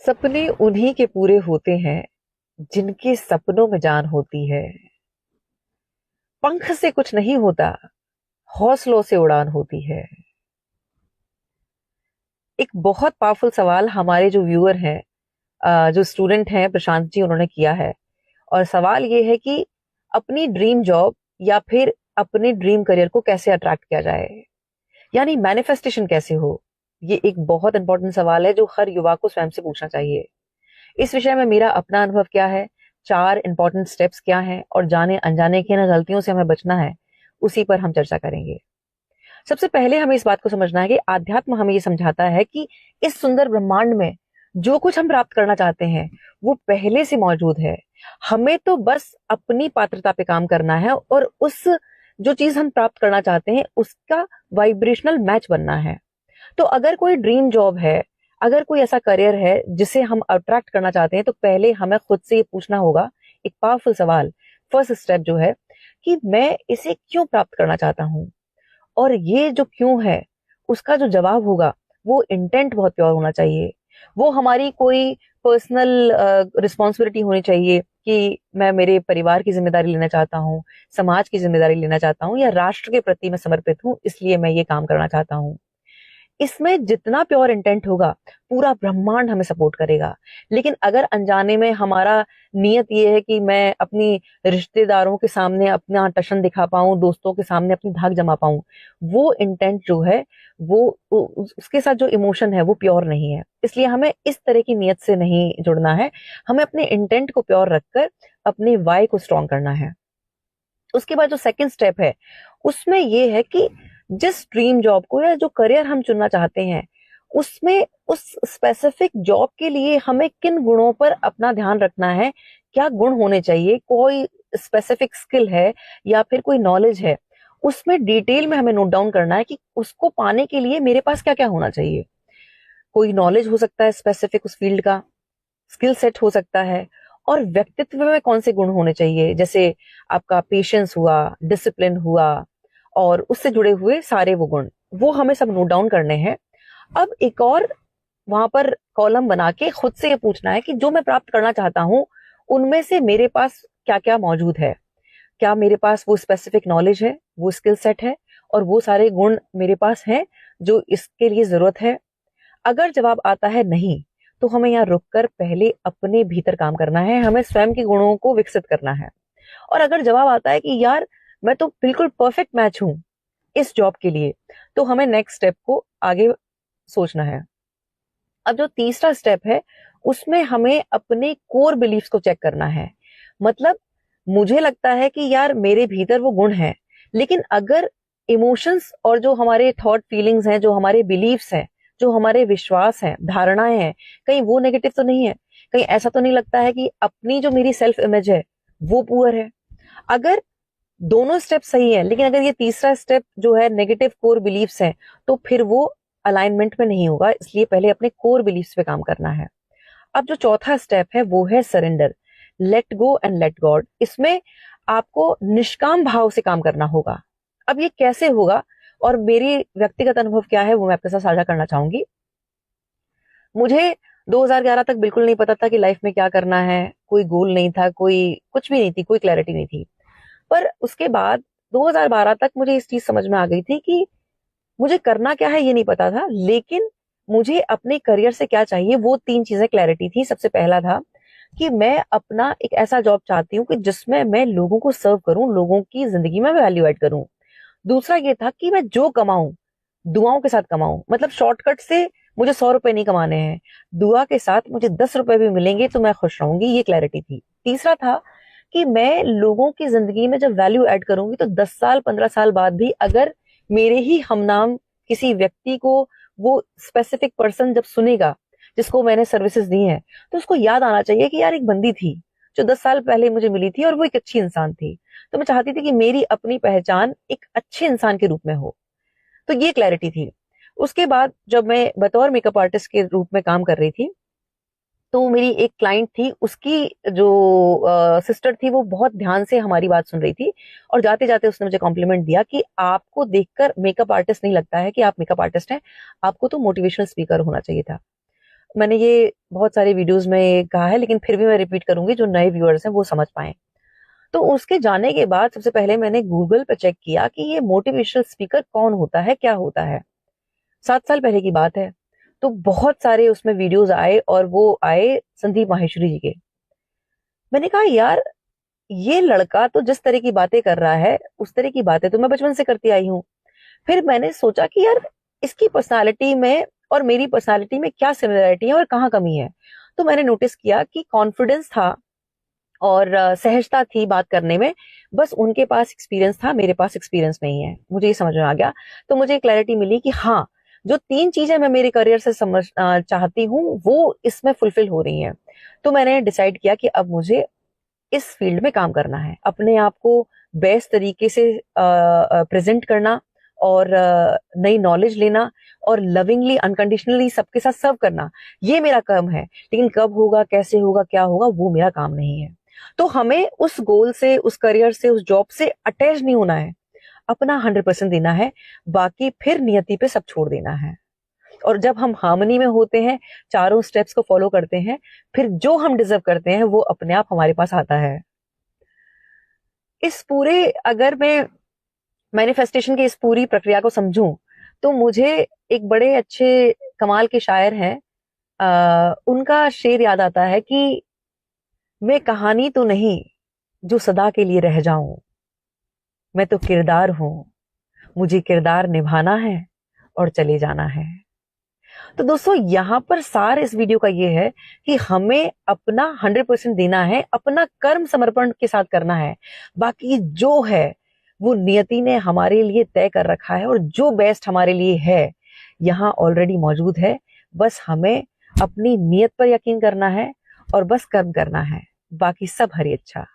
सपने उन्हीं के पूरे होते हैं जिनके सपनों में जान होती है। पंख से कुछ नहीं होता, हौसलों से उड़ान होती है। एक बहुत पावरफुल सवाल हमारे जो व्यूअर हैं, जो स्टूडेंट हैं प्रशांत जी, उन्होंने किया है। और सवाल ये है कि अपनी ड्रीम जॉब या फिर अपने ड्रीम करियर को कैसे अट्रैक्ट किया जाए, यानी मैनिफेस्टेशन कैसे हो। ये एक बहुत इंपॉर्टेंट सवाल है जो हर युवा को स्वयं से पूछना चाहिए। इस विषय में मेरा अपना अनुभव क्या है, 4 इंपॉर्टेंट स्टेप्स क्या हैं और जाने अनजाने की न गलतियों से हमें बचना है, उसी पर हम चर्चा करेंगे। सबसे पहले हमें इस बात को समझना है कि आध्यात्म हमें ये समझाता है कि इस सुंदर ब्रह्मांड में जो कुछ हम प्राप्त करना चाहते हैं वो पहले से मौजूद है। हमें तो बस अपनी पात्रता पे काम करना है और उस जो चीज हम प्राप्त करना चाहते हैं उसका वाइब्रेशनल मैच बनना है। तो अगर कोई ड्रीम जॉब है, अगर कोई ऐसा करियर है जिसे हम अट्रैक्ट करना चाहते हैं, तो पहले हमें खुद से ये पूछना होगा एक पावरफुल सवाल। फर्स्ट स्टेप जो है कि मैं इसे क्यों प्राप्त करना चाहता हूं। और ये जो क्यों है उसका जो जवाब होगा वो इंटेंट बहुत प्योर होना चाहिए। वो हमारी कोई पर्सनल रिस्पॉन्सिबिलिटी होनी चाहिए कि मैं मेरे परिवार की जिम्मेदारी लेना चाहता हूँ, समाज की जिम्मेदारी लेना चाहता हूँ, या राष्ट्र के प्रति मैं समर्पित हूँ इसलिए मैं ये काम करना चाहता हूँ। इसमें जितना प्योर इंटेंट होगा पूरा ब्रह्मांड हमें सपोर्ट करेगा। लेकिन अगर अनजाने में हमारा नियत ये है कि मैं अपनी रिश्तेदारों के सामने अपना टशन दिखा पाऊं, दोस्तों के सामने अपनी धाक जमा पाऊं, वो इंटेंट जो है वो उसके साथ जो इमोशन है वो प्योर नहीं है। इसलिए हमें इस तरह की नियत से नहीं जुड़ना है। हमें अपने इंटेंट को प्योर रखकर अपने वाई को स्ट्रॉन्ग करना है। उसके बाद जो सेकंड स्टेप है उसमें ये है कि जिस ड्रीम जॉब को या जो करियर हम चुनना चाहते हैं उसमें उस स्पेसिफिक जॉब के लिए हमें किन गुणों पर अपना ध्यान रखना है, क्या गुण होने चाहिए, कोई स्पेसिफिक स्किल है या फिर कोई नॉलेज है, उसमें डिटेल में हमें नोट डाउन करना है कि उसको पाने के लिए मेरे पास क्या क्या होना चाहिए। कोई नॉलेज हो सकता है स्पेसिफिक उस फील्ड का, स्किल सेट हो सकता है, और व्यक्तित्व में कौन से गुण होने चाहिए, जैसे आपका पेशेंस हुआ, डिसिप्लिन हुआ, और उससे जुड़े हुए सारे वो गुण, वो हमें सब नोट डाउन करने हैं। अब एक और वहां पर कॉलम बना के खुद से ये पूछना है कि जो मैं प्राप्त करना चाहता हूं उनमें से मेरे पास क्या क्या मौजूद है। क्या मेरे पास वो स्पेसिफिक नॉलेज है, वो स्किल सेट है, और वो सारे गुण मेरे पास हैं जो इसके लिए जरूरत है। अगर जवाब आता है नहीं, तो हमें यहाँ रुककर पहले अपने भीतर काम करना है, हमें स्वयं के गुणों को विकसित करना है। और अगर जवाब आता है कि यार मैं तो बिल्कुल परफेक्ट मैच हूं इस जॉब के लिए, तो हमें नेक्स्ट स्टेप को आगे सोचना है। अब जो तीसरा स्टेप है उसमें हमें अपने कोर बिलीफ्स को चेक करना है। मतलब मुझे लगता है कि यार मेरे भीतर वो गुण हैं, लेकिन अगर इमोशंस और जो हमारे थॉट फीलिंग्स हैं, जो हमारे बिलीव्स हैं, जो हमारे विश्वास हैं, धारणाएं हैं, कहीं वो नेगेटिव तो नहीं है, कहीं ऐसा तो नहीं लगता है कि अपनी जो मेरी सेल्फ इमेज है वो पुअर है। अगर दोनों स्टेप सही है लेकिन अगर ये तीसरा स्टेप जो है नेगेटिव कोर बिलीफ्स है, तो फिर वो अलाइनमेंट में नहीं होगा। इसलिए पहले अपने कोर बिलीफ्स पे काम करना है। अब जो चौथा स्टेप है वो है surrender, let go and let God. इसमें आपको निष्काम भाव से काम करना होगा। अब ये कैसे होगा और मेरी व्यक्तिगत अनुभव क्या है वो मैं आपके साथ साझा करना चाहूंगी। मुझे 2011 तक बिल्कुल नहीं पता था कि लाइफ में क्या करना है, कोई गोल नहीं था, कोई कुछ भी नहीं थी, कोई क्लैरिटी नहीं थी। पर उसके बाद 2012 तक मुझे इस चीज समझ में आ गई थी कि मुझे करना क्या है ये नहीं पता था, लेकिन मुझे अपने करियर से क्या चाहिए वो 3 चीजें क्लैरिटी थी। सबसे पहला था कि मैं अपना एक ऐसा जॉब चाहती हूँ कि जिसमें मैं लोगों को सर्व करूं, लोगों की जिंदगी में वैल्यू ऐड करूं। दूसरा ये था कि मैं जो कमाऊं दुआओं के साथ कमाऊं। मतलब शॉर्टकट से मुझे 100 रुपए नहीं कमाने हैं, दुआ के साथ मुझे 10 रुपए भी मिलेंगे तो मैं खुश रहूंगी, ये क्लैरिटी थी। तीसरा था कि मैं लोगों की जिंदगी में जब वैल्यू ऐड करूंगी तो 10 साल 15 साल बाद भी अगर मेरे ही हमनाम किसी व्यक्ति को वो स्पेसिफिक पर्सन जब सुनेगा जिसको मैंने सर्विसेज दी हैं, तो उसको याद आना चाहिए कि यार एक बंदी थी जो 10 साल पहले मुझे मिली थी और वो एक अच्छी इंसान थी। तो मैं चाहती थी कि मेरी अपनी पहचान एक अच्छे इंसान के रूप में हो। तो ये क्लैरिटी थी। उसके बाद जब मैं बतौर मेकअप आर्टिस्ट के रूप में काम कर रही थी, तो मेरी एक क्लाइंट थी, उसकी जो सिस्टर थी वो बहुत ध्यान से हमारी बात सुन रही थी, और जाते जाते उसने मुझे कॉम्प्लीमेंट दिया कि आपको देखकर मेकअप आर्टिस्ट नहीं लगता है कि आप मेकअप आर्टिस्ट हैं, आपको तो मोटिवेशनल स्पीकर होना चाहिए था। मैंने ये बहुत सारे वीडियोस में कहा है, लेकिन फिर भी मैं रिपीट करूंगी, जो नए व्यूअर्स हैं वो समझ पाए। तो उसके जाने के बाद सबसे पहले मैंने गूगल पर चेक किया कि ये मोटिवेशनल स्पीकर कौन होता है, क्या होता है। 7 साल पहले की बात है। तो बहुत सारे उसमें वीडियोस आए, और वो आए संदीप माहेश्वरी जी के। मैंने कहा यार, ये लड़का तो जिस तरह की बातें कर रहा है, उस तरह की बातें तो मैं बचपन से करती आई हूँ। फिर मैंने सोचा कि यार, इसकी पर्सनालिटी में और मेरी पर्सनालिटी में क्या सिमिलरिटी है और कहाँ कमी है। तो मैंने नोटिस किया कि कॉन्फिडेंस था और सहजता थी बात करने में। बस उनके पास एक्सपीरियंस था, मेरे पास एक्सपीरियंस नहीं है। मुझे ये समझ में आ गया। तो मुझे क्लैरिटी मिली कि हाँ, जो 3 चीजें मैं मेरे करियर से समझ चाहती हूँ, वो इसमें फुलफिल हो रही हैं। तो मैंने डिसाइड किया कि अब मुझे इस फील्ड में काम करना है, अपने आप को बेस्ट तरीके से प्रेजेंट करना, और नई नॉलेज लेना, और लविंगली अनकंडीशनली सबके साथ सर्व करना। ये मेरा काम है। लेकिन कब होगा, कैसे होगा, क्या होगा, वो मेरा काम नहीं है। तो हमें उस गोल से, उस करियर से, उस जॉब से अटैच नहीं होना है। अपना 100% देना है। बाकी फिर नियति पे सब छोड़ देना है। और जब हम हार्मनी में होते हैं, चारों स्टेप्स को फॉलो करते हैं, फिर जो हम डिजर्व करते हैं वो अपने आप हमारे पास आता है। इस पूरे, अगर मैं मैनिफेस्टेशन की इस पूरी प्रक्रिया को समझूं, तो मुझे एक बड़े अच्छे कमाल के शायर हैं, उनका शेर याद आता है कि मैं कहानी तो नहीं जो सदा के लिए रह जाऊं, मैं तो किरदार हूं, मुझे किरदार निभाना है और चले जाना है। तो दोस्तों, यहां पर सार इस वीडियो का ये है कि हमें अपना 100% देना है, अपना कर्म समर्पण के साथ करना है। बाकी जो है वो नियति ने हमारे लिए तय कर रखा है, और जो बेस्ट हमारे लिए है यहाँ ऑलरेडी मौजूद है। बस हमें अपनी नियत पर यकीन करना है और बस कर्म करना है। बाकी सब हरी अच्छा।